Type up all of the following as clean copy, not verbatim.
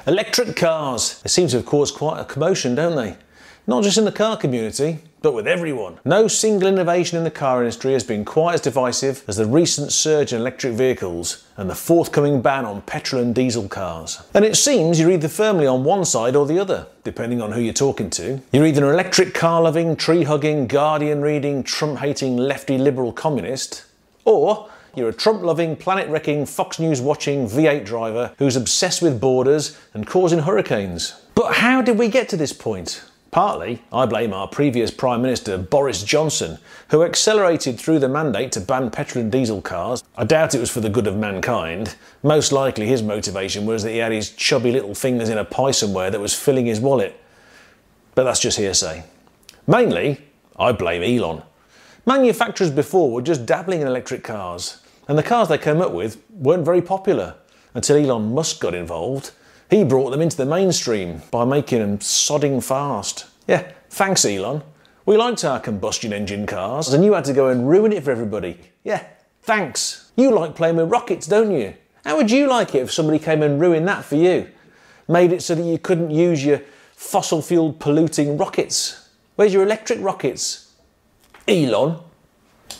Electric cars. They seem to have caused quite a commotion, don't they? Not just in the car community, but with everyone. No single innovation in the car industry has been quite as divisive as the recent surge in electric vehicles and the forthcoming ban on petrol and diesel cars. And it seems you're either firmly on one side or the other, depending on who you're talking to. You're either an electric car-loving, tree-hugging, Guardian-reading, Trump-hating, lefty-liberal communist, or you're a Trump-loving, planet-wrecking, Fox News-watching V8 driver who's obsessed with borders and causing hurricanes. But how did we get to this point? Partly, I blame our previous Prime Minister, Boris Johnson, who accelerated through the mandate to ban petrol and diesel cars. I doubt it was for the good of mankind. Most likely his motivation was that he had his chubby little fingers in a pie somewhere that was filling his wallet. But that's just hearsay. Mainly, I blame Elon. Manufacturers before were just dabbling in electric cars, and the cars they came up with weren't very popular until Elon Musk got involved. He brought them into the mainstream by making them sodding fast. Yeah, thanks Elon. We liked our combustion engine cars and you had to go and ruin it for everybody. Yeah, thanks. You like playing with rockets, don't you? How would you like it if somebody came and ruined that for you? Made it so that you couldn't use your fossil fuel polluting rockets. Where's your electric rockets? Elon.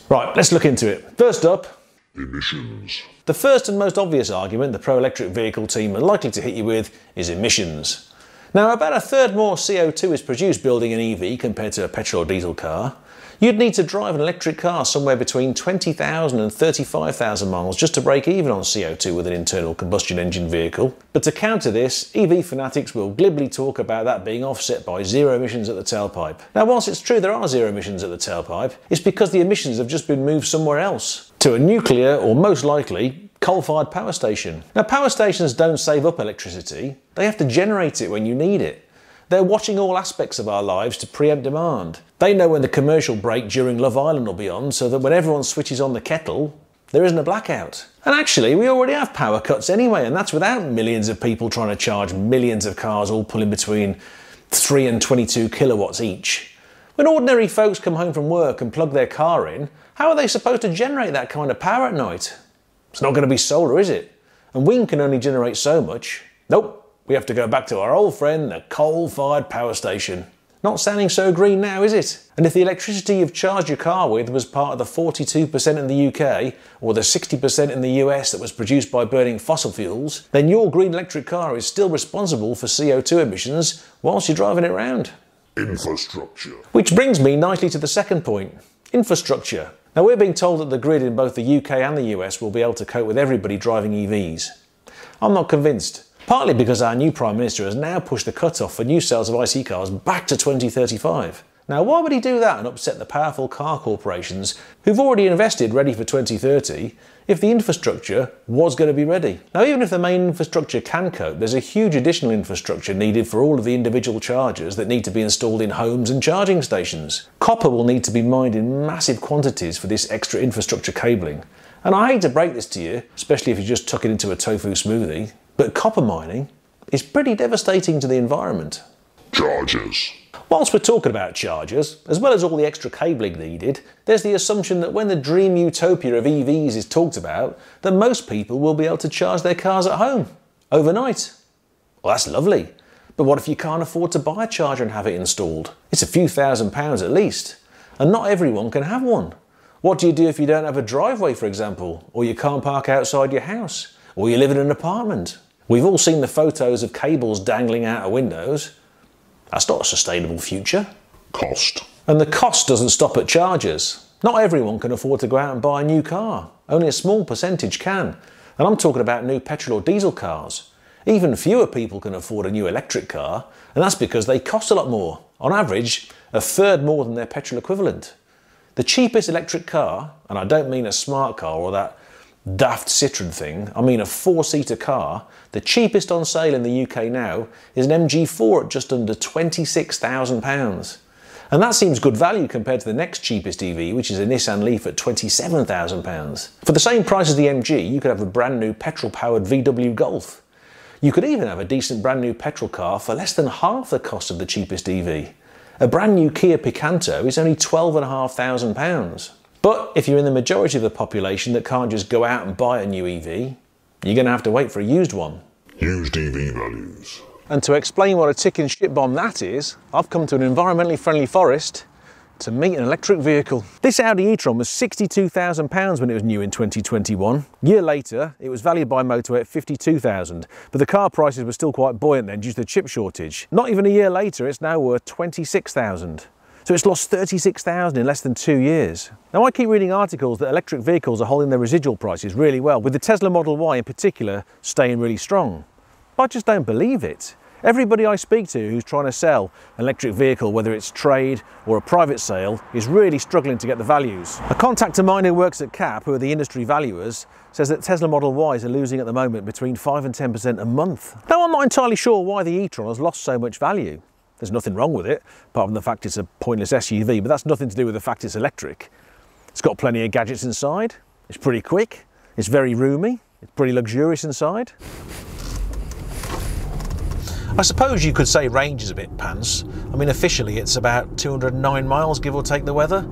Right, let's look into it. First up, emissions. The first and most obvious argument the pro-electric vehicle team are likely to hit you with is emissions. Now, about a third more CO2 is produced building an EV compared to a petrol or diesel car. You'd need to drive an electric car somewhere between 20,000 and 35,000 miles just to break even on CO2 with an internal combustion engine vehicle. But to counter this, EV fanatics will glibly talk about that being offset by zero emissions at the tailpipe. Now, whilst it's true there are zero emissions at the tailpipe, it's because the emissions have just been moved somewhere else, to a nuclear or most likely coal-fired power station. Now, power stations don't save up electricity, they have to generate it when you need it. They're watching all aspects of our lives to preempt demand. They know when the commercial break during Love Island will be on, so that when everyone switches on the kettle, there isn't a blackout. And actually, we already have power cuts anyway, and that's without millions of people trying to charge millions of cars all pulling between 3 and 22 kilowatts each. When ordinary folks come home from work and plug their car in, how are they supposed to generate that kind of power at night? It's not going to be solar, is it? And wind can only generate so much. Nope. We have to go back to our old friend, the coal-fired power station. Not sounding so green now, is it? And if the electricity you've charged your car with was part of the 42% in the UK, or the 60% in the US that was produced by burning fossil fuels, then your green electric car is still responsible for CO2 emissions whilst you're driving it around. Infrastructure. Which brings me nicely to the second point. Infrastructure. Now, we're being told that the grid in both the UK and the US will be able to cope with everybody driving EVs. I'm not convinced. Partly because our new Prime Minister has now pushed the cut-off for new sales of IC cars back to 2035. Now, why would he do that and upset the powerful car corporations who've already invested ready for 2030 if the infrastructure was going to be ready? Now, even if the main infrastructure can cope, there's a huge additional infrastructure needed for all of the individual chargers that need to be installed in homes and charging stations. Copper will need to be mined in massive quantities for this extra infrastructure cabling. And I hate to break this to you, especially if you just tuck it into a tofu smoothie, but copper mining is pretty devastating to the environment. Chargers. Whilst we're talking about chargers, as well as all the extra cabling needed, there's the assumption that when the dream utopia of EVs is talked about, that most people will be able to charge their cars at home, overnight. Well, that's lovely. But what if you can't afford to buy a charger and have it installed? It's a few £1,000s at least, and not everyone can have one. What do you do if you don't have a driveway, for example, or you can't park outside your house, or you live in an apartment? We've all seen the photos of cables dangling out of windows. That's not a sustainable future. Cost. And the cost doesn't stop at chargers. Not everyone can afford to go out and buy a new car. Only a small percentage can. And I'm talking about new petrol or diesel cars. Even fewer people can afford a new electric car, and that's because they cost a lot more. On average, a third more than their petrol equivalent. The cheapest electric car, and I don't mean a smart car or that daft Citroen thing, I mean a 4-seater car, the cheapest on sale in the UK now is an MG4 at just under £26,000. And that seems good value compared to the next cheapest EV, which is a Nissan Leaf at £27,000. For the same price as the MG, you could have a brand new petrol-powered VW Golf. You could even have a decent brand new petrol car for less than half the cost of the cheapest EV. A brand new Kia Picanto is only £12,500. But if you're in the majority of the population that can't just go out and buy a new EV, you're going to have to wait for a used one. Used EV values. And to explain what a ticking shit bomb that is, I've come to an environmentally friendly forest to meet an electric vehicle. This Audi e-tron was £62,000 when it was new in 2021. A year later, it was valued by Motorway at £52,000, but the car prices were still quite buoyant then due to the chip shortage. Not even a year later, it's now worth £26,000. So it's lost £36,000 in less than 2 years. Now I keep reading articles that electric vehicles are holding their residual prices really well, with the Tesla Model Y in particular staying really strong. But I just don't believe it. Everybody I speak to who's trying to sell an electric vehicle, whether it's trade or a private sale, is really struggling to get the values. A contact of mine who works at CAP, who are the industry valuers, says that Tesla Model Ys are losing at the moment between 5 and 10% a month. Now I'm not entirely sure why the e-tron has lost so much value. There's nothing wrong with it, apart from the fact it's a pointless SUV, but that's nothing to do with the fact it's electric. It's got plenty of gadgets inside, it's pretty quick, it's very roomy, it's pretty luxurious inside. I suppose you could say range is a bit pants. I mean, officially it's about 209 miles, give or take the weather.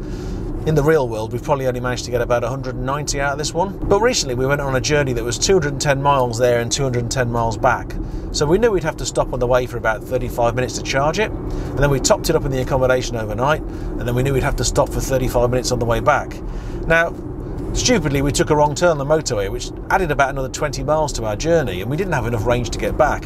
In the real world, we've probably only managed to get about 190 out of this one. But recently we went on a journey that was 210 miles there and 210 miles back. So we knew we'd have to stop on the way for about 35 minutes to charge it. And then we topped it up in the accommodation overnight. And then we knew we'd have to stop for 35 minutes on the way back. Now, stupidly, we took a wrong turn on the motorway, which added about another 20 miles to our journey, and we didn't have enough range to get back.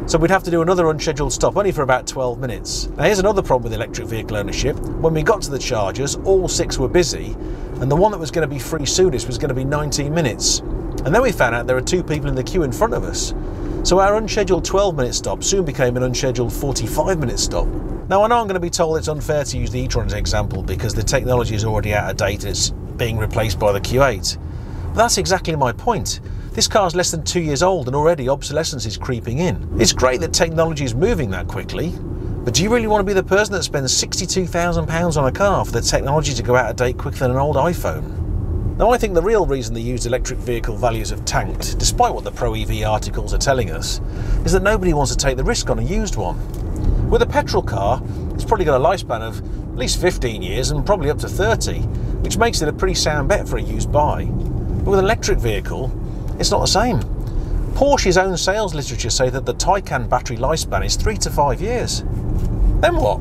So we'd have to do another unscheduled stop, only for about 12 minutes. Now here's another problem with electric vehicle ownership. When we got to the chargers, all 6 were busy, and the one that was going to be free soonest was going to be 19 minutes. And then we found out there were 2 people in the queue in front of us. So our unscheduled 12-minute stop soon became an unscheduled 45-minute stop. Now I know I'm going to be told it's unfair to use the e-tron as an example because the technology is already out of date and it's being replaced by the Q8. But that's exactly my point. This car's less than 2 years old and already obsolescence is creeping in. It's great that technology is moving that quickly, but do you really want to be the person that spends £62,000 on a car for the technology to go out of date quicker than an old iPhone? Now I think the real reason the used electric vehicle values have tanked, despite what the pro-EV articles are telling us, is that nobody wants to take the risk on a used one. With a petrol car, it's probably got a lifespan of at least 15 years and probably up to 30, which makes it a pretty sound bet for a used buy. But with an electric vehicle, it's not the same. Porsche's own sales literature say that the Taycan battery lifespan is 3 to 5 years. Then what?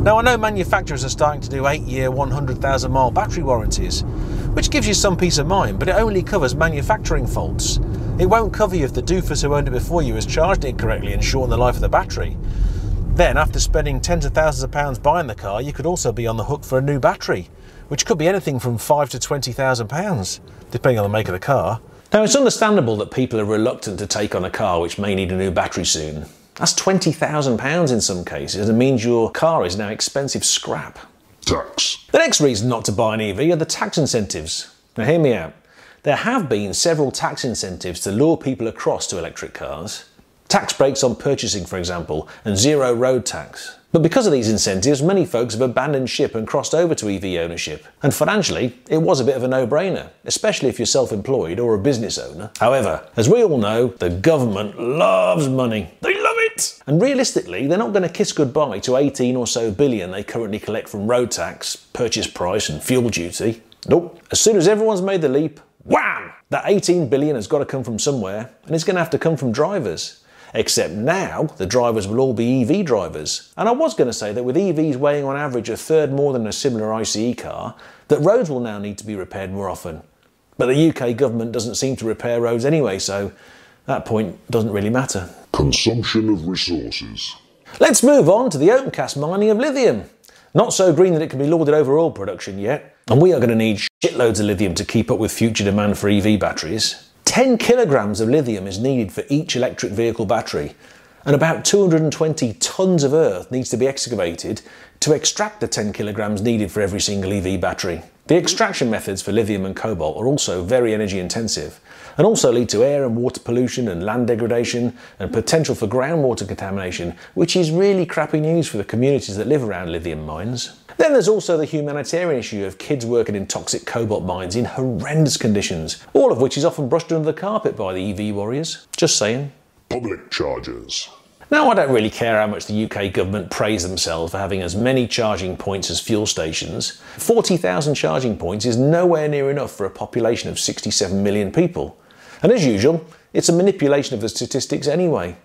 Now I know manufacturers are starting to do 8-year, 100,000 mile battery warranties, which gives you some peace of mind, but it only covers manufacturing faults. It won't cover you if the doofus who owned it before you has charged it incorrectly and shortened the life of the battery. Then, after spending tens of thousands of pounds buying the car, you could also be on the hook for a new battery, which could be anything from £5,000 to £20,000, depending on the make of the car. Now it's understandable that people are reluctant to take on a car which may need a new battery soon. That's £20,000 in some cases and means your car is now expensive scrap. Tax. The next reason not to buy an EV are the tax incentives. Now hear me out. There have been several tax incentives to lure people across to electric cars. Tax breaks on purchasing, for example, and zero road tax. But because of these incentives, many folks have abandoned ship and crossed over to EV ownership. And financially, it was a bit of a no-brainer, especially if you're self-employed or a business owner. However, as we all know, the government loves money. They love it! And realistically, they're not going to kiss goodbye to 18 or so billion they currently collect from road tax, purchase price and fuel duty. Nope. As soon as everyone's made the leap, wham! That 18 billion has got to come from somewhere, and it's going to have to come from drivers. Except now, the drivers will all be EV drivers. And I was going to say that with EVs weighing on average a third more than a similar ICE car, that roads will now need to be repaired more often. But the UK government doesn't seem to repair roads anyway, so that point doesn't really matter. Consumption of resources. Let's move on to the open cast mining of lithium. Not so green that it can be lauded over oil production yet, and we are going to need shitloads of lithium to keep up with future demand for EV batteries. 10 kilograms of lithium is needed for each electric vehicle battery, and about 220 tons of earth needs to be excavated to extract the 10 kilograms needed for every single EV battery. The extraction methods for lithium and cobalt are also very energy intensive, and also lead to air and water pollution and land degradation and potential for groundwater contamination, which is really crappy news for the communities that live around lithium mines. Then there's also the humanitarian issue of kids working in toxic cobalt mines in horrendous conditions, all of which is often brushed under the carpet by the EV warriors. Just saying. Public chargers. Now I don't really care how much the UK government praise themselves for having as many charging points as fuel stations. 40,000 charging points is nowhere near enough for a population of 67 million people. And as usual, it's a manipulation of the statistics anyway.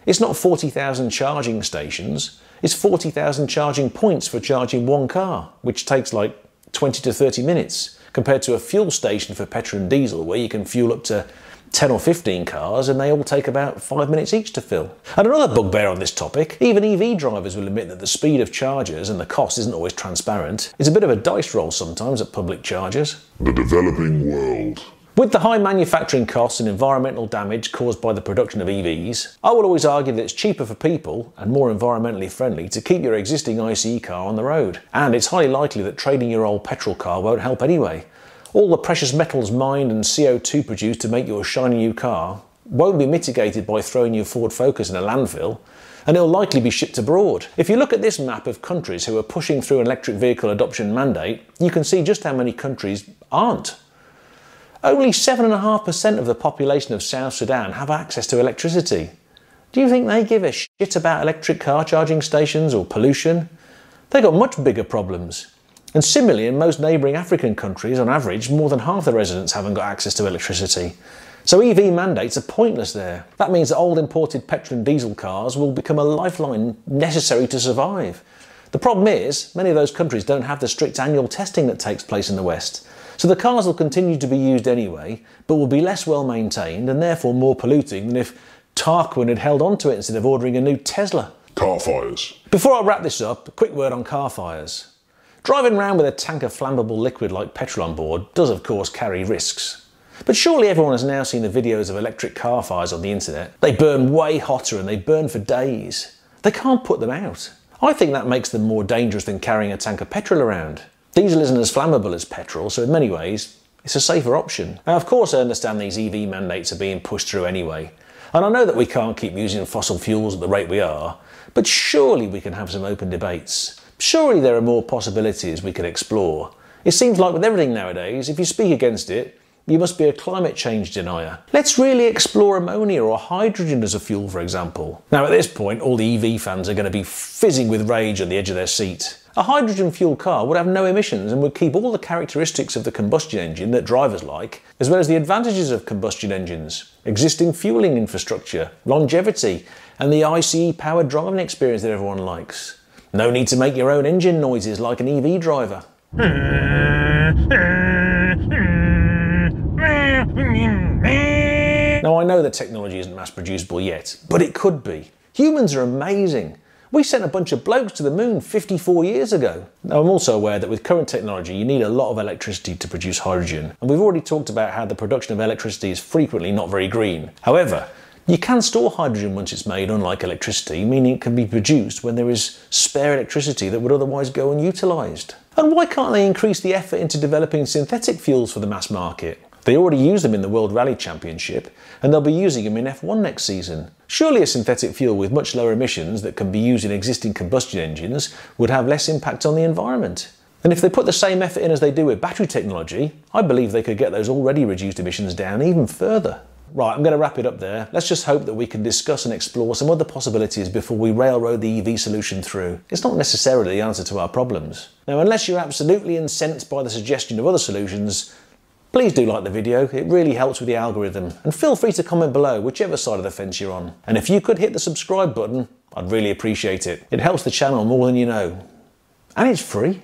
It's not 40,000 charging stations, it's 40,000 charging points for charging one car, which takes like 20 to 30 minutes, compared to a fuel station for petrol and diesel where you can fuel up to 10 or 15 cars and they all take about 5 minutes each to fill. And another bugbear on this topic, even EV drivers will admit that the speed of chargers and the cost isn't always transparent. It's a bit of a dice roll sometimes at public chargers. The developing world. With the high manufacturing costs and environmental damage caused by the production of EVs, I will always argue that it's cheaper for people and more environmentally friendly to keep your existing ICE car on the road. And it's highly likely that trading your old petrol car won't help anyway. All the precious metals mined and CO2 produced to make your shiny new car won't be mitigated by throwing your Ford Focus in a landfill, and it'll likely be shipped abroad. If you look at this map of countries who are pushing through an electric vehicle adoption mandate, you can see just how many countries aren't. Only 7.5% of the population of South Sudan have access to electricity. Do you think they give a shit about electric car charging stations or pollution? They've got much bigger problems. And similarly, in most neighbouring African countries, on average, more than half the residents haven't got access to electricity. So EV mandates are pointless there. That means that old imported petrol and diesel cars will become a lifeline necessary to survive. The problem is, many of those countries don't have the strict annual testing that takes place in the West. So the cars will continue to be used anyway, but will be less well maintained and therefore more polluting than if Tarquin had held on to it instead of ordering a new Tesla. Car fires. Before I wrap this up, a quick word on car fires. Driving around with a tank of flammable liquid like petrol on board does of course carry risks. But surely everyone has now seen the videos of electric car fires on the internet. They burn way hotter and they burn for days. They can't put them out. I think that makes them more dangerous than carrying a tank of petrol around. Diesel isn't as flammable as petrol, so in many ways, it's a safer option. Now of course I understand these EV mandates are being pushed through anyway. And I know that we can't keep using fossil fuels at the rate we are, but surely we can have some open debates. Surely there are more possibilities we could explore. It seems like with everything nowadays, if you speak against it, you must be a climate change denier. Let's really explore ammonia or hydrogen as a fuel, for example. Now at this point, all the EV fans are going to be fizzing with rage on the edge of their seat. A hydrogen fuel car would have no emissions and would keep all the characteristics of the combustion engine that drivers like, as well as the advantages of combustion engines, existing fueling infrastructure, longevity, and the ICE-powered driving experience that everyone likes. No need to make your own engine noises like an EV driver. Now I know that technology isn't mass producible yet, but it could be. Humans are amazing. We sent a bunch of blokes to the moon 54 years ago. Now I'm also aware that with current technology you need a lot of electricity to produce hydrogen, and we've already talked about how the production of electricity is frequently not very green. However, you can store hydrogen once it's made, unlike electricity, meaning it can be produced when there is spare electricity that would otherwise go unutilised. And why can't they increase the effort into developing synthetic fuels for the mass market? They already use them in the World Rally Championship, and they'll be using them in F1 next season. Surely a synthetic fuel with much lower emissions that can be used in existing combustion engines would have less impact on the environment. And if they put the same effort in as they do with battery technology, I believe they could get those already reduced emissions down even further. Right, I'm going to wrap it up there. Let's just hope that we can discuss and explore some other possibilities before we railroad the EV solution through. It's not necessarily the answer to our problems. Now, unless you're absolutely incensed by the suggestion of other solutions, please do like the video. It really helps with the algorithm. And feel free to comment below, whichever side of the fence you're on. And if you could hit the subscribe button, I'd really appreciate it. It helps the channel more than you know. And it's free.